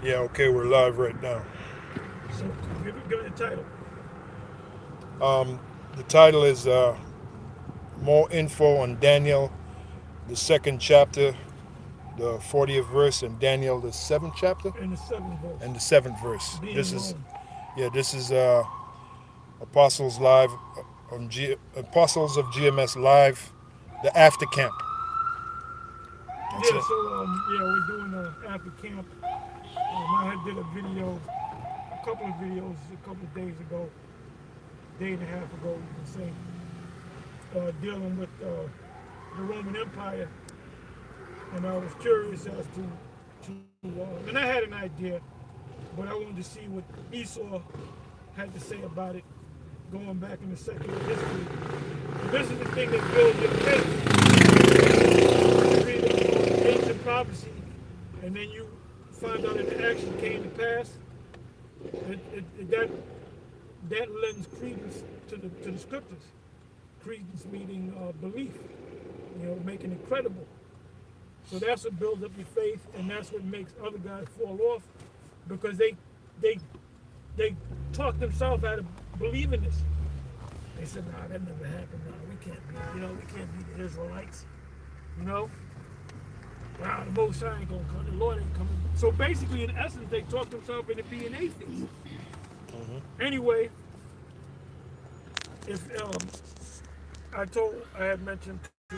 Yeah, okay, we're live right now. So give it the title. Um, the title is More Info on Daniel, the second chapter, the 40th verse, and Daniel, the seventh chapter, In the seventh verse. and the seventh verse. Be This in is, Rome. yeah, this is Apostles Live, Apostles of GMS Live, the Aftercamp. That's Yeah, it. so yeah, we're doing after camp. I had did a video, a couple of videos a couple of days ago, day and a half ago, you can say, dealing with the Roman Empire, and I was curious as and I had an idea, but I wanted to see what Esau had to say about it, going back in the secular history. And this is the thing that builds your faith. You read ancient prophecy, and then you find out that it actually came to pass. That lends credence to the scriptures. Credence meaning belief, making it credible. So that's what builds up your faith, and that's what makes other guys fall off, because they they talk themselves out of believing this. They said, "Nah, that never happened. Nah, we can't be, we can't be the Israelites. You know, wow, the Most High ain't gonna come. The Lord ain't coming." So basically, in essence, they talk themselves into being atheists. Anyway, if I had mentioned to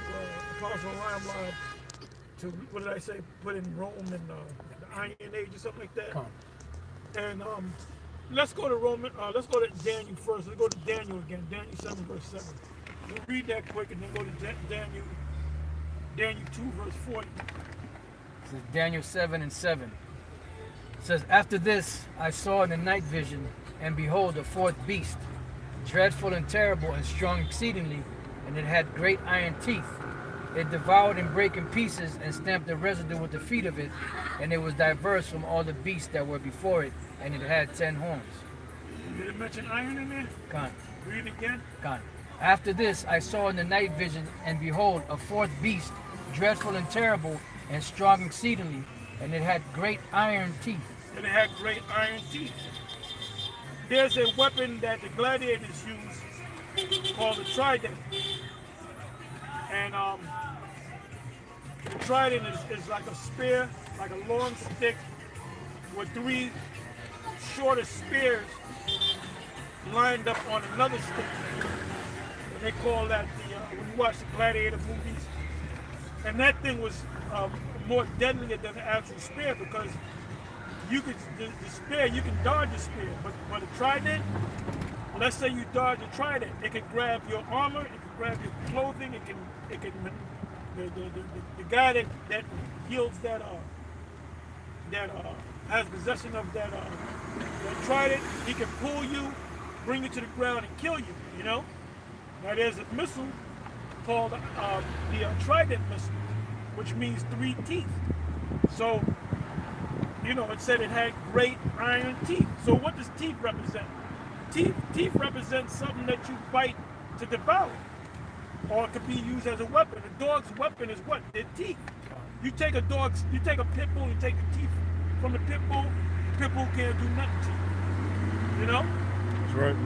Apostle Live to what did I say? Put in Rome and the Iron Age or something like that. And let's go to Roman. Let's go to Daniel first. Let's go to Daniel again. Daniel 7 verse 7. We'll read that quick and then go to Daniel 2 verse 40. This is Daniel 7 and 7. It says, "After this I saw in the night vision, and behold, a fourth beast, dreadful and terrible and strong exceedingly, and it had great iron teeth. It devoured and brake in pieces, and stamped the residue with the feet of it, and it was diverse from all the beasts that were before it, and it had 10 horns." Did it mention iron in there? Con, Read it again. con. "After this I saw in the night vision, and behold, a fourth beast, dreadful and terrible and strong exceedingly, and it had great iron teeth." And it had great iron teeth. There's a weapon that the gladiators use called a trident. And the trident is like a spear, like a long stick with three shorter spears lined up on another stick. And they call that when you watch the gladiator movies. And that thing was more deadlier than the actual spear, because the spear, you can dodge the spear, but a trident, let's say you dodge a trident, it can grab your armor, it can grab your clothing, it can the guy that wields that has possession of that trident, he can pull you, bring you to the ground and kill you. Now there's a missile called the trident missile, which means 3 teeth. So it said it had great iron teeth. So what does teeth represent? Teeth represent something that you bite to devour, or it could be used as a weapon. A dog's weapon is what? Their teeth. You take a pit bull, you take the teeth from the pit bull can't do nothing to you. That's right.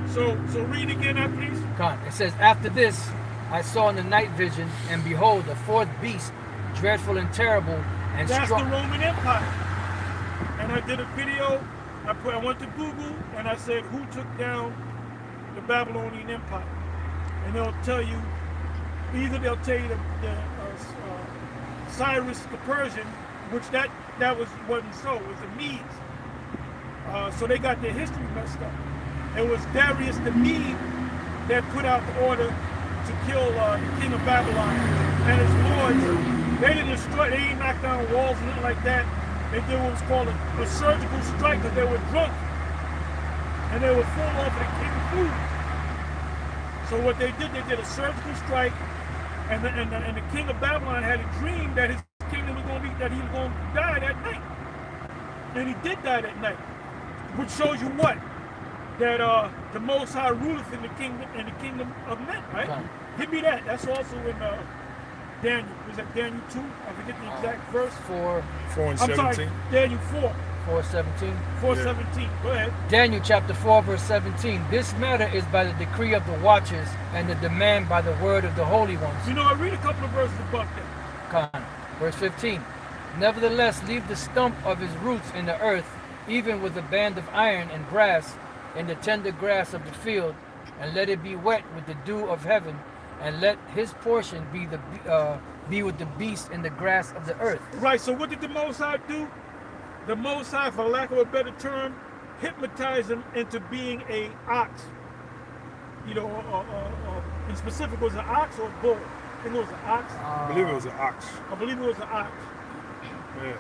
So read again that, please. Con. It says, "After this I saw in the night vision, and behold, a fourth beast, dreadful and terrible and That's strong." the Roman Empire. And I did a video. I went to Google and I said, who took down the Babylonian Empire? And they'll tell you, either they'll tell you the Cyrus the Persian, which that wasn't so. It was the Medes. So they got their history messed up. It was Darius the Mede that put out the order to kill the king of Babylon and his lords. They didn't destroy, they didn't knock down walls and nothing like that. They did what was called a surgical strike, because they were drunk and they were full off of the king's food. So what they did a surgical strike, and the king of Babylon had a dream that his kingdom was going to be, that he was going to die that night, and he did die that night, which shows you what, that the Most High ruleth in the kingdom of men, right? Right. Give me that. That's also in Daniel. Was that Daniel 2? I forget the exact verse. 4, 4 and I'm 17. sorry, Daniel 4. 4:17. 4:17. Go ahead. Daniel chapter 4, verse 17. This matter is by the decree of the watchers and the demand by the word of the holy ones. You know, I read a couple of verses above that. Con. Verse 15. Nevertheless, leave the stump of his roots in the earth, even with a band of iron and brass in the tender grass of the field, and let it be wet with the dew of heaven, and let his portion be with the beast in the grass of the earth. Right, so what did the Most High do? The Most High, for lack of a better term, hypnotized him into being a ox. You know, in specific, was it an ox or a bull? I think it was an ox. I believe it was an ox. I believe it was an ox. Yeah.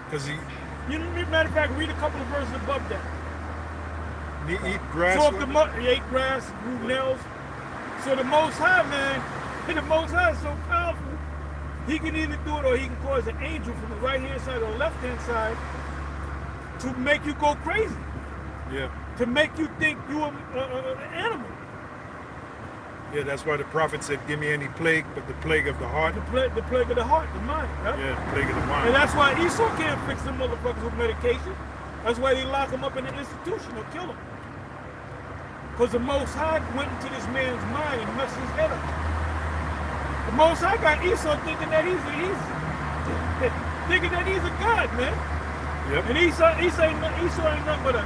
Because You know, matter of fact, read a couple of verses above that. he eat grass. So if he ate grass, grew nails. So the Most High, man, the Most High is so powerful. He can either do it or he can cause an angel from the right hand side or the left hand side to make you go crazy. Yeah. To make you think you're an animal. Yeah, that's why the prophet said, give me any plague but the plague of the heart. The plague of the heart, the mind. Right? Yeah, the plague of the mind. And that's why Esau can't fix them motherfuckers with medication. That's why they lock him up in an institution or kill him. Because the Most High went into this man's mind and messed his head up. The Most High got Esau thinking that he's a god, man. Yep. And Esau ain't nothing but a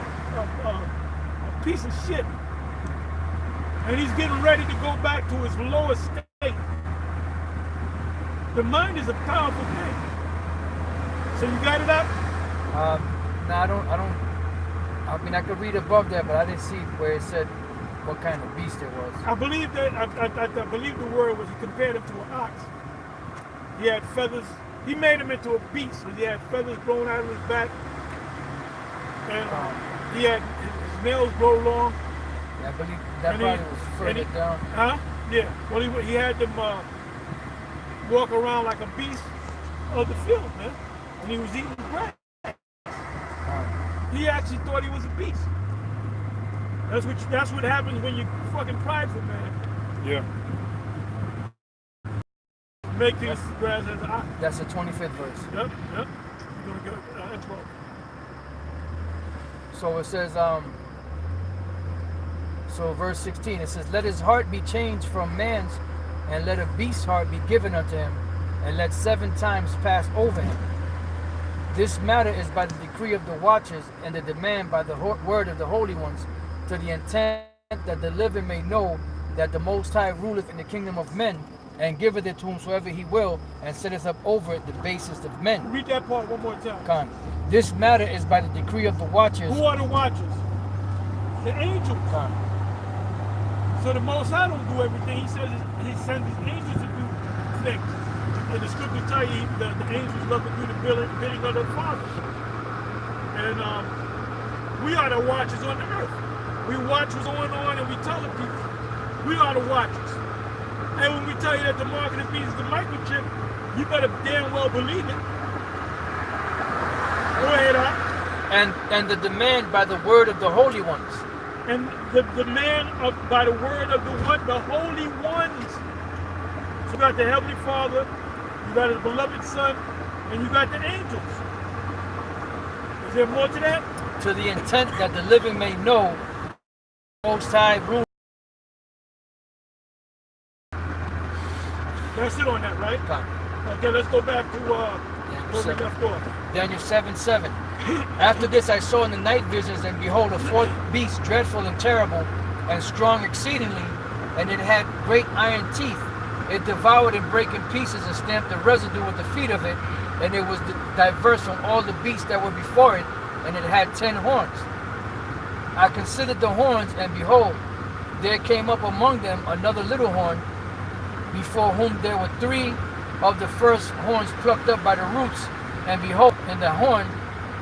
piece of shit. And he's getting ready to go back to his lowest state. The mind is a powerful thing. So you got it up? No, I don't. I mean, I could read above that, but I didn't see where it said what kind of beast it was. I believe that. I believe the word was he compared him to an ox. He had feathers. He made him into a beast. He had feathers blown out of his back, and he had his nails grow long. Yeah, I believe that probably was further down. Huh? Yeah. Well, he had them walk around like a beast of the field, man. And he was eating grass. He actually thought he was a beast. That's what happens when you fucking prideful, man. Yeah. Make things grass as an ox. That's the 25th verse. Yep. You're gonna go. That's well. So it says, so verse 16, it says, let his heart be changed from man's, and let a beast's heart be given unto him, and let 7 times pass over him. This matter is by the decree of the watchers, and the demand by the word of the holy ones, to the intent that the living may know that the Most High ruleth in the kingdom of men, and giveth it to whomsoever he will, and setteth up over it the basest of men. Read that part one more time. Con. This matter is by the decree of the watchers. Who are the watchers? The angels. Con. So the Most High don't do everything. He says he sends his angels to do things. And the scripture tell you that the angels love to do the bidding of their Father. And we are the watchers on the earth. We watch what's going on and we tell the people. We are the watchers. And when we tell you that the mark of the beast is the microchip, you better damn well believe it. Go ahead, And the demand by the word of the holy ones. And the demand by the word of the what? The holy ones. So you got the Heavenly Father, you got His beloved Son, and you got the angels. Is there more to that? To the intent that the living may know Most High rule. That's it on that, right? Okay, let's go back to where we left off. Daniel 7:7. After this I saw in the night visions, and behold, a fourth beast, dreadful and terrible, and strong exceedingly, and it had great iron teeth. It devoured and brake in pieces, and stamped the residue with the feet of it, and it was diverse from all the beasts that were before it, and it had 10 horns. I considered the horns, and behold, there came up among them another little horn, before whom there were 3 of the first horns plucked up by the roots, and behold, in the horn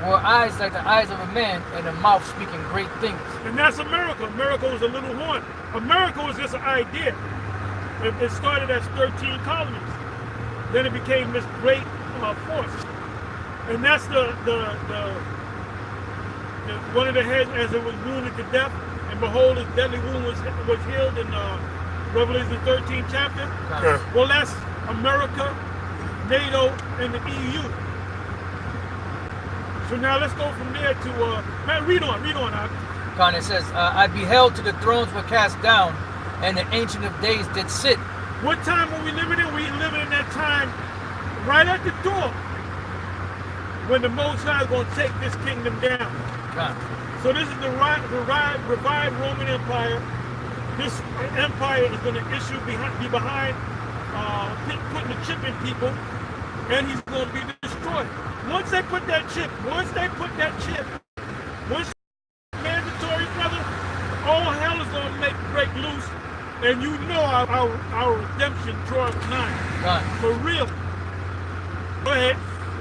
were eyes like the eyes of a man, and a mouth speaking great things. And that's a miracle. A miracle is a little horn. A miracle is just an idea. It started as 13 colonies. Then it became this great force. And that's the one of the heads as it was wounded to death, and behold, his deadly wound was healed in Revelation 13 chapter. Yeah. Well, America, NATO, and the EU. So now let's go from there to, man, read on, Con, it says, I beheld till the thrones were cast down, and the Ancient of Days did sit. What time were we living in? We living in that time right at the door when the Most High is going to take this kingdom down. Con. So this is the revived Roman Empire. This empire is going to be behind putting the chip in people, and he's going to be destroyed. Once they put that chip, once mandatory, brother, all hell is going to break loose, and you know our redemption draws nigh. Con. For real. Go ahead.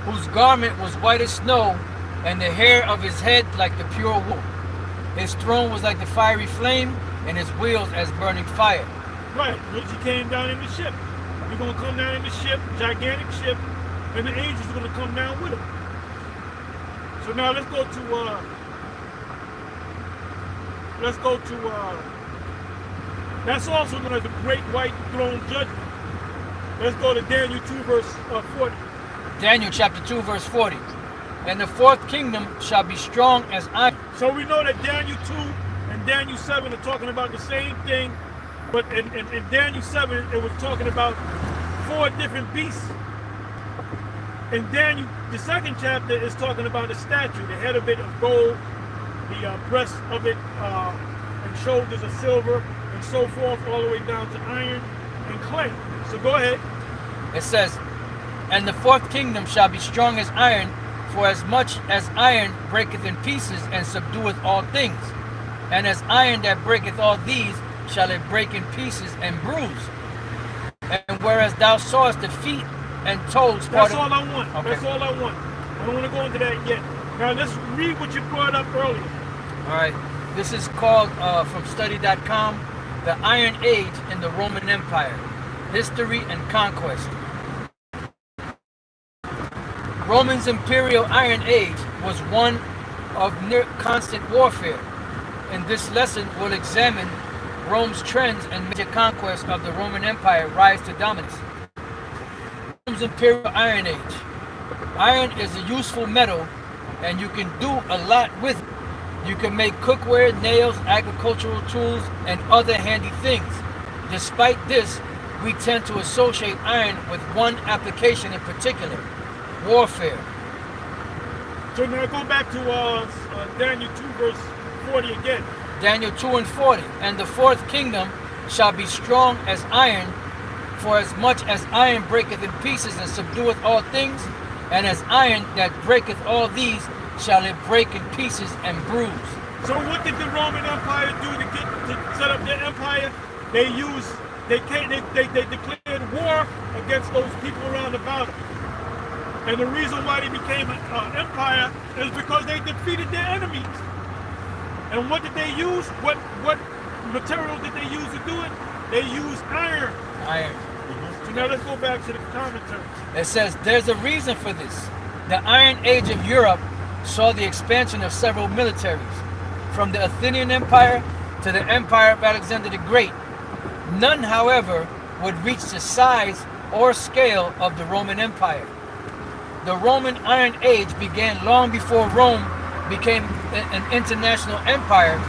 Whose garment was white as snow, and the hair of his head like the pure wool. His throne was like the fiery flame, and his wheels as burning fire. Right, which he came down in the ship. He's going to come down in the ship, gigantic ship, and the angels are going to come down with him. So now let's go to that's also known as the Great White Throne Judgment. Let's go to Daniel 2 verse 40. Daniel chapter 2 verse 40. And the fourth kingdom shall be strong as iron. So we know that Daniel 2 and Daniel 7 are talking about the same thing, but in Daniel 7 it was talking about 4 different beasts. In Daniel, the second chapter is talking about a statue, the head of it of gold, the breast of it and shoulders of silver, and so forth, all the way down to iron and clay. So go ahead. It says, and the fourth kingdom shall be strong as iron, for as much as iron breaketh in pieces and subdueth all things. And as iron that breaketh all these, shall it break in pieces and bruise. And whereas thou sawest the feet and toes... That's all I want. Okay. That's all I want. I don't want to go into that yet. Now let's read what you brought up earlier. All right. This is called, from study.com, the Iron Age in the Roman Empire, History and Conquest. Rome's imperial Iron Age was one of near constant warfare. In this lesson, we'll examine Rome's trends and major conquests of the Roman Empire rise to dominance. Rome's imperial Iron Age. Iron is a useful metal, and you can do a lot with it. You can make cookware, nails, agricultural tools, and other handy things. Despite this, we tend to associate iron with one application in particular: warfare. So now go back to Daniel 2 verse 40 again. Daniel 2 and 40. And the fourth kingdom shall be strong as iron, for as much as iron breaketh in pieces and subdueth all things, and as iron that breaketh all these, shall it break in pieces and bruise. So what did the Roman Empire do to set up their empire? They declared war against those people around about them. And the reason why they became an empire is because they defeated their enemies. And what did they use? What material did they use to do it? They used iron. Iron. So now let's go back to the commentary. It says, there's a reason for this. The Iron Age of Europe saw the expansion of several militaries, from the Athenian Empire to the Empire of Alexander the Great. None, however, would reach the size or scale of the Roman Empire. The Roman Iron Age began long before Rome became an international empire,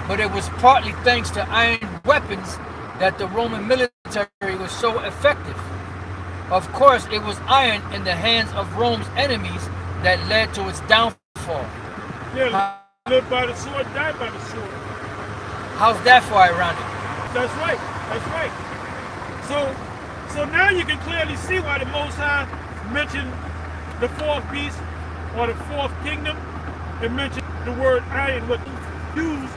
but it was partly thanks to iron weapons that the Roman military was so effective. Of course, it was iron in the hands of Rome's enemies that led to its downfall. Yeah, live by the sword, die by the sword. How's that for ironic? That's right. That's right. So now you can clearly see why the Most High mentioned the fourth beast or the fourth kingdom. It mentioned the word iron. What he used,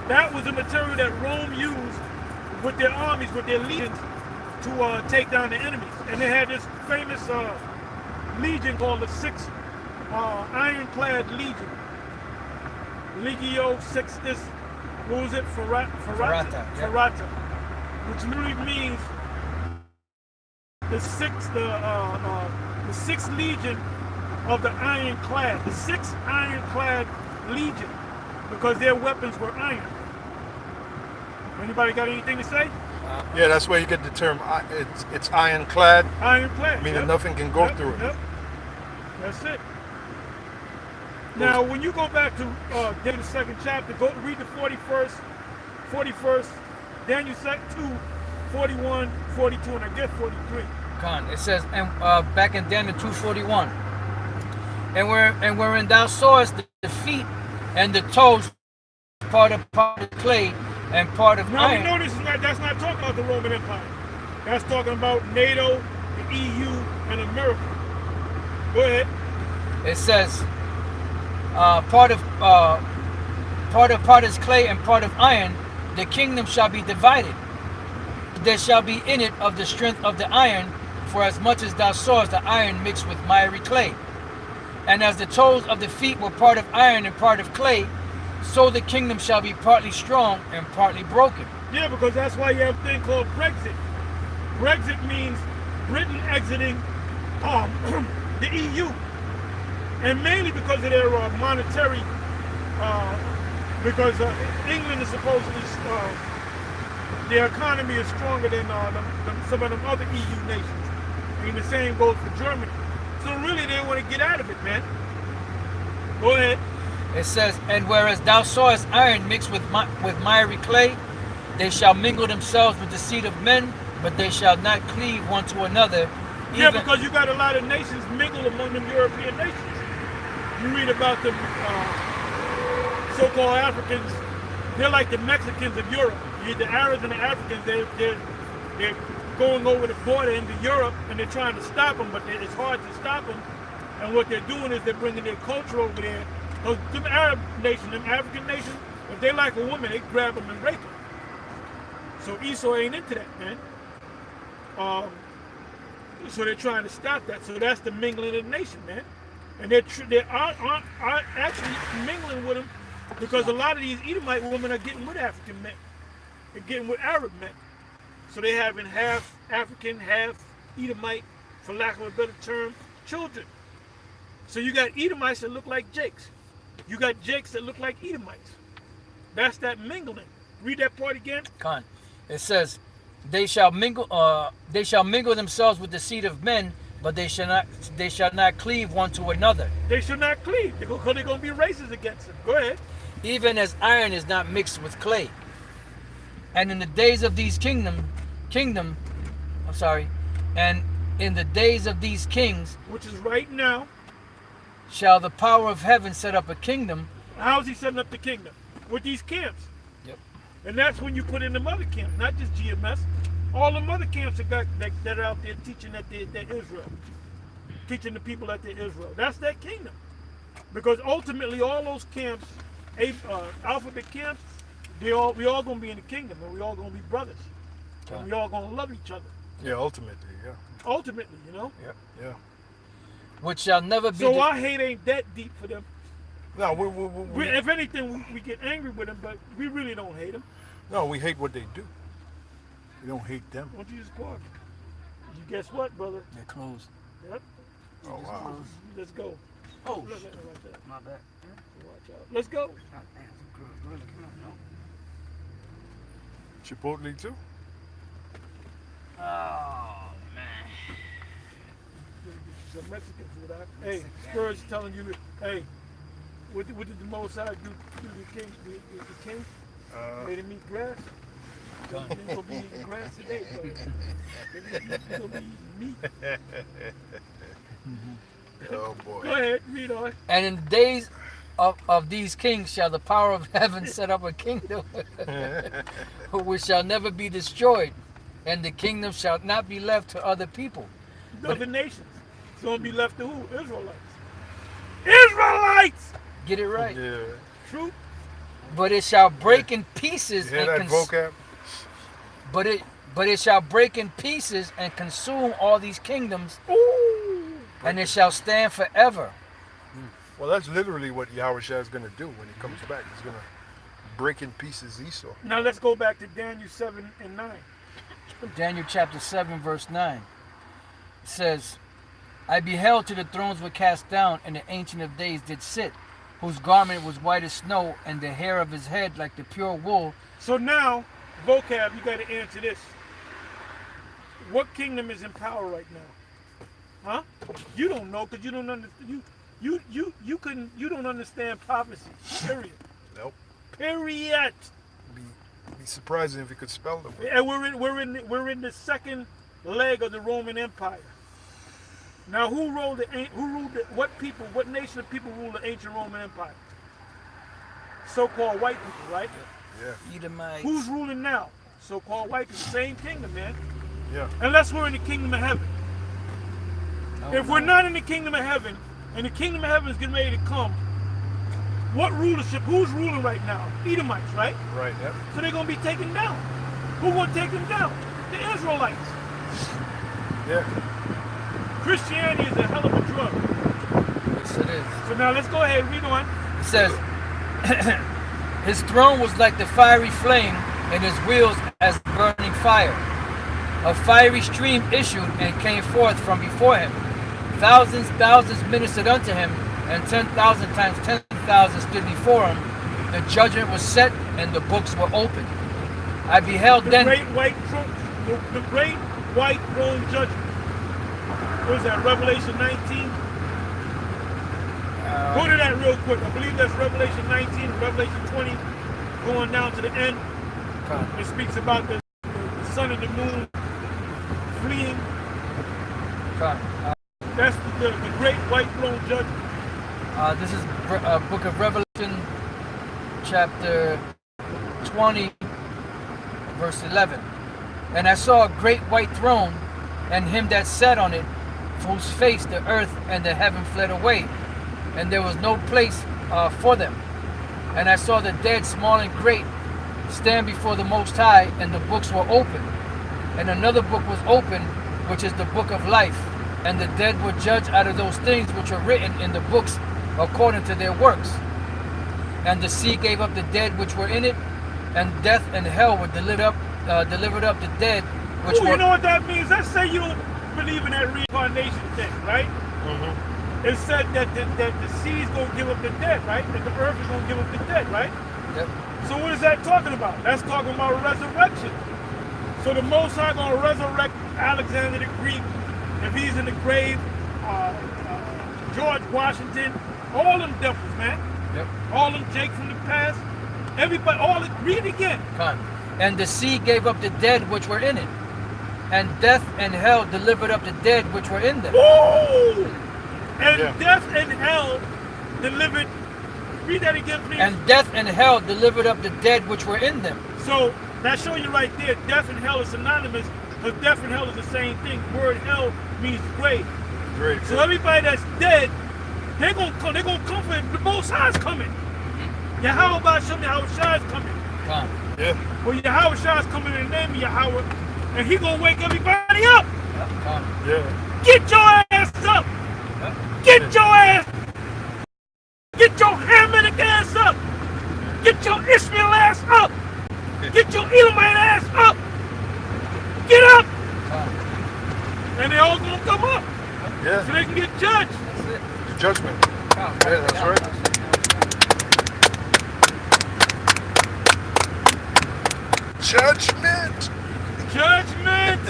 that was the material that Rome used with their armies, with their legions, to take down the enemies. And they had this famous legion called the Sixth Ironclad Legion. Legio Sixtus, what was it? Ferrata. Yeah. Ferrata, which literally means the sixth legion of the ironclad, the sixth ironclad legion, because their weapons were iron. Anybody got anything to say? Yeah, that's where you get the term. It's ironclad, Ironclad. meaning Yep. nothing can go Yep. through it. Yep. That's it. Now, when you go back to Daniel second chapter, go read the 41st, Daniel 2, 41, 42, and I guess 43. Con. It says, and back in Daniel 2:41, and wherein thou sawest the feet and the toes, part of clay and part of Now we iron. know that's not talking about the Roman Empire. That's talking about NATO, the EU, and America. Go ahead. It says, part is clay and part of iron. The kingdom shall be divided. There shall be in it of the strength of the iron, for as much as thou sawest the iron mixed with miry clay. And as the toes of the feet were part of iron and part of clay, so the kingdom shall be partly strong and partly broken. Yeah, because that's why you have a thing called Brexit. Brexit means Britain exiting the EU. And mainly because of their monetary, because England is supposedly, their economy is stronger than some of them other EU nations. And the same goes for Germany. So really they want to get out of it, man. Go ahead. It says, and whereas thou sawest iron mixed with miry clay, they shall mingle themselves with the seed of men, but they shall not cleave one to another. Yeah, because you got a lot of nations mingled among them European nations. You read about the so-called Africans. They're like the Mexicans of Europe. The Arabs and the Africans, they're going over the border into Europe, and they're trying to stop them, but it's hard to stop them. And what they're doing is they're bringing their culture over there. Those them Arab nations, them African nations, if they like a woman, they grab them and rape them. So Esau ain't into that, man. So they're trying to stop that. So that's the mingling of the nation, man. And they are actually mingling with them because a lot of these Edomite women are getting with African men. They're getting with Arab men. So they having half African, half Edomite, for lack of a better term, children. So you got Edomites that look like Jakes. You got Jakes that look like Edomites. That's that mingling. Read that part again. Con. It says, they shall mingle themselves with the seed of men, but they shall not cleave one to another. They should not cleave because they're going to be racist against them. Go ahead. Even as iron is not mixed with clay. And in the days of these and in the days of these kings, Which is right now. shall the power of heaven set up a kingdom. How's he setting up the kingdom? With these camps. Yep. And that's when you put in the mother camps, not just GMS. All the mother camps that are out there teaching that they're Israel. Teaching the people that they're Israel. That's that kingdom. Because ultimately all those camps, alphabet camps, we all going to be in the kingdom, and we all going to be brothers. And we all going to love each other. Yeah, ultimately, yeah. Ultimately, you know? Yeah. Which shall never be. So our hate ain't that deep for them. No, If anything, we get angry with them, but we really don't hate them. no, we hate what they do. We don't hate them. Why don't you just park? You guess what, brother? They're closed. Yep. Oh, wow. Let's go. Oh, Look at it right there. my bad. Watch out. Let's go. Chipotle, too? Oh, man. Some Mexican food out. Hey, Spurs telling you, hey, what did the Mosai do to the king? The king made him eat grass. He's gonna be eating grass today, but he's gonna be eating meat. Oh, boy. Go ahead, read on. And in the days of these kings shall the power of heaven set up a kingdom which shall never be destroyed, and the kingdom shall not be left to other people. Other nations. It's gonna be left to who? Israelites. Israelites! Get it right. Yeah. True. But it shall break in pieces You hear that vocab? but it shall break in pieces and consume all these kingdoms, Ooh. and it shall stand forever. Well, that's literally what Yahushua is going to do when he comes back. He's going to break in pieces Esau. Now let's go back to Daniel 7 and 9. Daniel chapter 7 verse 9. It says, I beheld till the thrones were cast down, and the Ancient of Days did sit, whose garment was white as snow, and the hair of his head like the pure wool. So now, vocab, you got to answer this. What kingdom is in power right now? Huh? You don't know because you don't understand. You don't understand prophecy. Period. Nope. Period. Be surprising if you could spell them. And we're in the second leg of the Roman Empire. Now, what nation of people ruled the ancient Roman Empire? So-called white people, right? Yeah. Edomites. Who's ruling now? So-called white people. Same kingdom, man. Yeah. Unless we're in the kingdom of heaven. If we're not in the kingdom of heaven, and the kingdom of heaven is getting ready to come, what rulership? Who's ruling right now? Edomites, right? Right. Yep. So they're going to be taken down. Who's going to take them down? The Israelites. Yeah. Christianity is a hell of a drug. Yes, it is. So now let's go ahead and read on. It says, his throne was like the fiery flame, and his wheels as burning fire. A fiery stream issued and came forth from before him. Thousands ministered unto him, and 10,000 times 10,000 stood before him. The judgment was set, and the books were opened. I beheld The then great white throne judgment. What is that, Revelation 19? Go to that real quick. I believe that's Revelation 19, Revelation 20, going down to the end. It speaks about the sun and the moon fleeing. That's the great white throne judgment. This is book of Revelation, chapter 20, verse 11. And I saw a great white throne, and him that sat on it, whose face the earth and the heaven fled away, and there was no place for them. And I saw the dead, small and great, stand before the Most High, and the books were opened. And another book was opened, which is the book of life. And the dead were judged out of those things which were written in the books according to their works. And the sea gave up the dead which were in it, and death and hell were delivered up the dead which were. You know what that means? Let's say you don't believe in that reincarnation thing, right? Mm-hmm. It said that the sea's going to give up the dead, right? That the earth is going to give up the dead, right? Yep. So what is that talking about? That's talking about resurrection. So the Most High going to resurrect Alexander the Greek, if he's in the grave, George Washington, all them devils, man. Yep. All them Jake from the past. Everybody, all it, read it again. And the sea gave up the dead which were in it, and death and hell delivered up the dead which were in them. Woo! And death and hell delivered. Read that again, please. And death and hell delivered up the dead which were in them. So that's showing you right there, death and hell is synonymous, because death and hell is the same thing. The word hell means grave. Great. So everybody that's dead, they're gonna come for it. The Most High's coming. Yahweh Ba'Shem Yahweh Shai is coming. Yeah. Well, Yahweh Shai is coming in the name of Yahweh, and he gonna wake everybody up. Yeah. Get your ass up. Get your ass. Get your Hamitic ass up. Get your Ishmael ass up. Get your Elamite ass up. Get up. And they all gonna come up. Yeah. So they can get judged. That's it. The judgment. Yeah, that's right. Judgment. Judgment.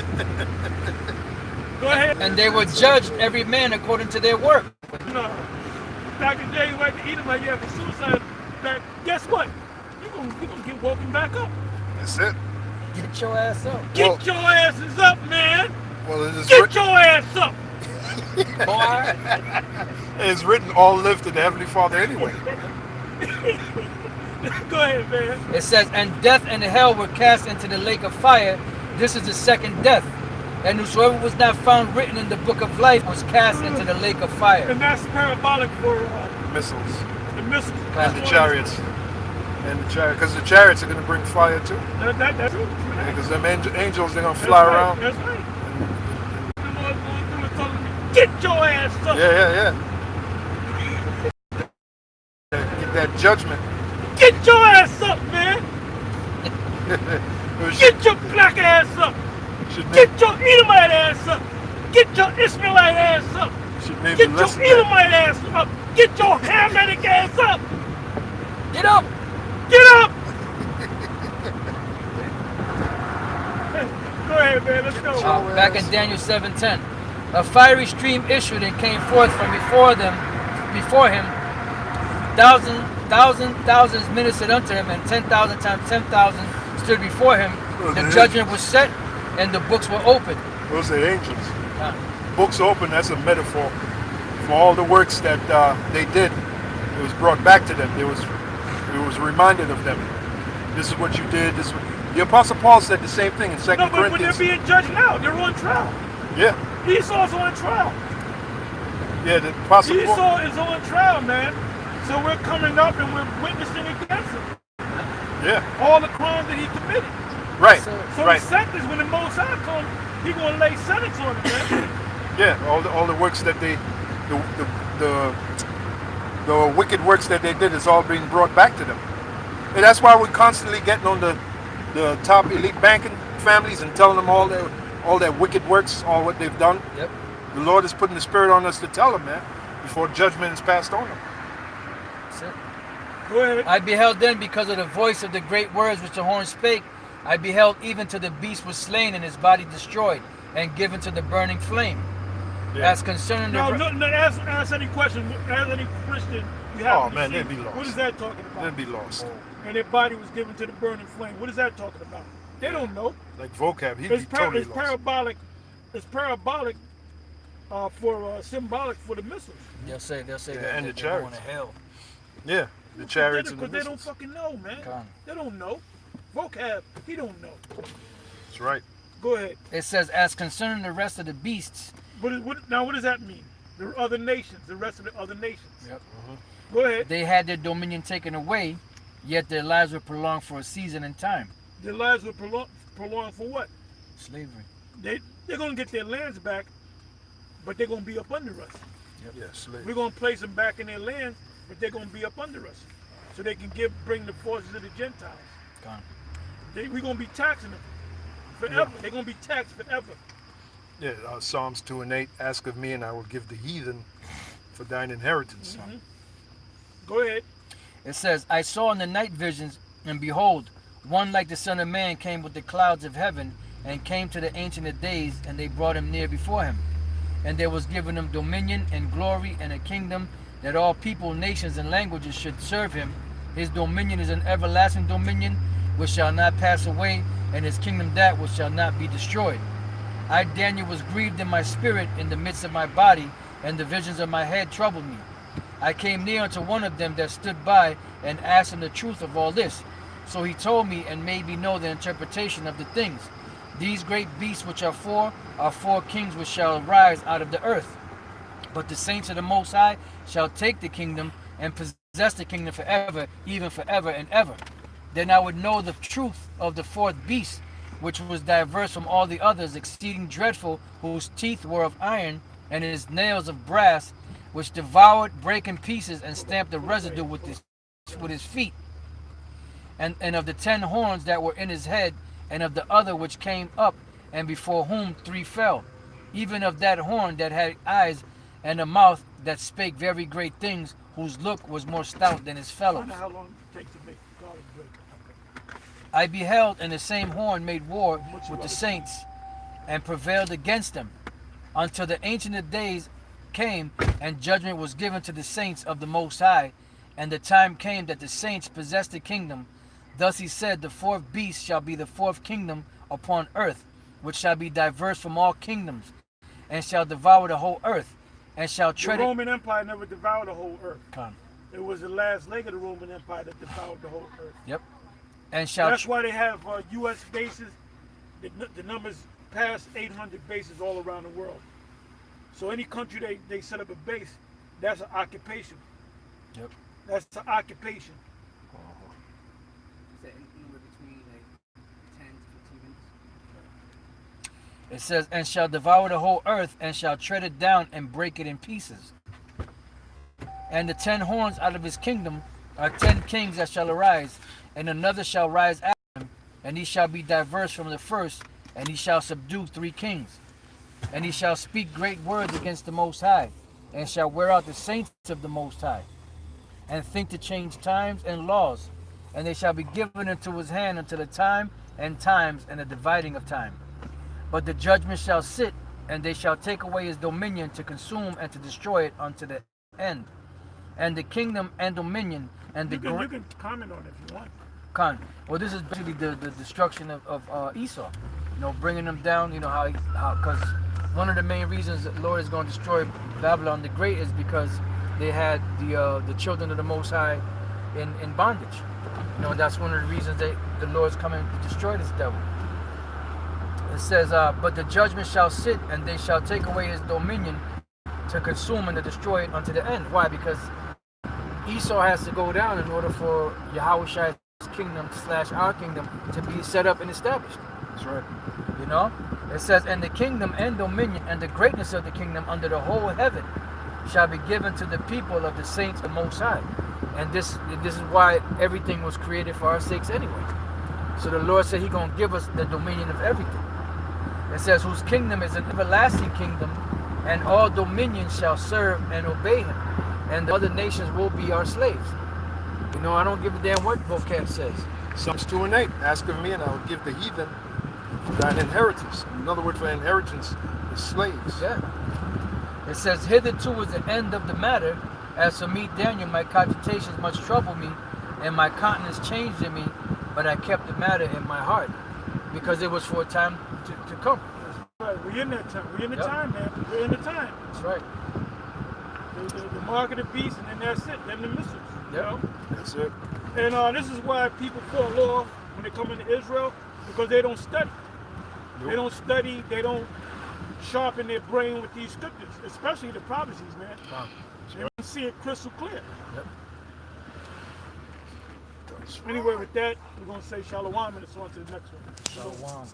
Go ahead. And they were judged every man according to their work. No. Dr. J went to Edomite, you have a suicide back. Guess what? You're gonna get woken back up. That's it. Get your ass up. Get your asses up, man. Well, it is Get your ass up. Boy. it's written, all live to the Heavenly Father anyway. Go ahead, man. It says, and death and hell were cast into the lake of fire. This is the second death. And whosoever was not found written in the book of life was cast into the lake of fire. And that's parabolic for Missiles. the missiles. And the chariots. Because the chariots are going to bring fire too. That's true. Because them angels, they're going to fly around. That's right. The Lord's going through and telling me, get your ass up. Yeah. Get that judgment. Get your ass up, man. Get your black ass up. Get your Edomite ass up. Get your Ishmaelite ass up. Get your Edomite ass up. Get your Hamitic ass up. Get up. Get up. Go ahead. ahead, man. Let's go. Back in Daniel 7:10, a fiery stream issued and came forth from before him. Thousands ministered unto him, and 10,000 times 10,000 stood before him. The judgment was set, and the books were opened. Those are angels. Books open, that's a metaphor for all the works that they did. It was brought back to them. It was reminded of them. This is what you did. This is what, the Apostle Paul said the same thing in 2 No, but Corinthians. they're being judged now. They're on trial. Yeah. Esau's on trial. Yeah, the Apostle Paul. Esau is on trial, man. So we're coming up and we're witnessing against him. Yeah. All the crimes that he committed. Right. So right. the sentence, when the Most High comes, he gonna lay sentence on him, man. Yeah. All the works that they, the wicked works that they did is all being brought back to them. And that's why we're constantly getting on the top elite banking families and telling them all their wicked works, all what they've done. Yep. The Lord is putting the Spirit on us to tell them, man, before judgment is passed on them. That's it. Go ahead. I beheld then, because of the voice of the great words which the horn spake, I beheld even to the beast was slain and his body destroyed and given to the burning flame. Yeah. As concerning No, the ask any question, ask any Christian you have. Oh, man, they'd be lost. What is that talking about? They'd be lost. And their body was given to the burning flame. What is that talking about? They don't know. Like vocab, he'd be totally lost. Parabolic. It's parabolic for symbolic for the missiles. they'll say Yeah, that and they're the going chariots. to hell. Yeah, the chariots and the Because they don't missiles. fucking know, man. Con. They don't know. Vocab, he don't know. That's right. Go ahead. It says, as concerning the rest of the beasts. Now what does that mean? The other nations, the rest of the other nations. Yep. Go ahead. They had their dominion taken away, yet their lives were prolonged for a season and time. Their lives were prolonged for what? Slavery. They're going to get their lands back, but they're going to be up under us. Yeah, slave. We're going to place them back in their land, but they're going to be up under us. So they can bring the forces of the Gentiles. Con. We're going to be taxing them forever. Yeah. They're going to be taxed forever. Yeah, Psalms 2 and 8, ask of me and I will give the heathen for thine inheritance. Mm-hmm. Go ahead. It says, I saw in the night visions, and behold, one like the Son of Man came with the clouds of heaven, and came to the Ancient of Days, and they brought him near before him. And there was given him dominion and glory and a kingdom, that all people, nations, and languages should serve him. His dominion is an everlasting dominion, which shall not pass away, and his kingdom that which shall not be destroyed. I, Daniel, was grieved in my spirit in the midst of my body, and the visions of my head troubled me. I came near unto one of them that stood by, and asked him the truth of all this. So he told me, and made me know the interpretation of the things. These great beasts which are four kings which shall rise out of the earth. But the saints of the Most High shall take the kingdom, and possess the kingdom forever, even forever and ever. Then I would know the truth of the fourth beast, which was diverse from all the others, exceeding dreadful, whose teeth were of iron, and his nails of brass, which devoured, brake in pieces, and stamped the residue with his feet. And of the 10 horns that were in his head, and of the other which came up, and before whom 3 fell, even of that horn that had eyes, and a mouth that spake very great things, whose look was more stout than his I fellows. wonder how long it takes to make garlic bread. I beheld, and the same horn made war with the saints, and prevailed against them, until the Ancient of Days came, and judgment was given to the saints of the Most High, and the time came that the saints possessed the kingdom. Thus he said, the fourth beast shall be the fourth kingdom upon earth, which shall be diverse from all kingdoms, and shall devour the whole earth, and shall tread The it. Roman Empire never devoured the whole earth. Con. It was the last leg of the Roman Empire that devoured the whole earth. Yep. And shall That's why they have U.S. bases. The numbers pass 800 bases all around the world. So any country they set up a base, that's an occupation. Yep. That's an occupation. Is that anywhere between like 10 to 15 minutes? It says, and shall devour the whole earth, and shall tread it down and break it in pieces. And the 10 horns out of his kingdom are 10 kings that shall arise, and another shall rise after him, and he shall be diverse from the first, and he shall subdue 3 kings. And he shall speak great words against the Most High, and shall wear out the saints of the Most High, and think to change times and laws, and they shall be given into his hand until the time and times and the dividing of time. But the judgment shall sit, and they shall take away his dominion to consume and to destroy it unto the end. And the kingdom and dominion and the You can comment on it if you want. Khan. Well, this is basically the destruction of Esau. You know, bringing them down. You know how because one of the main reasons that the Lord is going to destroy Babylon the Great is because they had the children of the Most High in bondage. You know, that's one of the reasons that the Lord is coming to destroy this devil. It says, but the judgment shall sit, and they shall take away his dominion to consume and to destroy it unto the end. Why? Because Esau has to go down in order for Yahweh's kingdom / our kingdom to be set up and established. That's right. You know? It says, and the kingdom and dominion and the greatness of the kingdom under the whole heaven shall be given to the people of the saints of Most High. And this is why everything was created for our sakes anyway. So the Lord said He's going to give us the dominion of everything. It says, whose kingdom is an everlasting kingdom, and all dominions shall serve and obey Him, and the other nations will be our slaves. You know, I don't give a damn what vocab says. Psalms 2:8. Ask of me, and I will give the heathen thine inheritance. Another word for inheritance is slaves. Yeah. It says, hitherto is the end of the matter. As for me, Daniel, my cogitations much troubled me, and my countenance changed in me, but I kept the matter in my heart, because it was for a time to come. Right, we're in that time. We're in the Yep. time, man. We're in the time. That's right. The mark of the beast, and then that's it. Then the missiles. You Yep. know? That's it. And this is why people fall off when they come into Israel, because they don't study. Nope. They don't study. They don't sharpen their brain with these scriptures, especially the prophecies, man. Wow. They don't see it crystal clear. Yep. Anyway, with that, we're going to say shalom, and it's on to the next one. Shalom.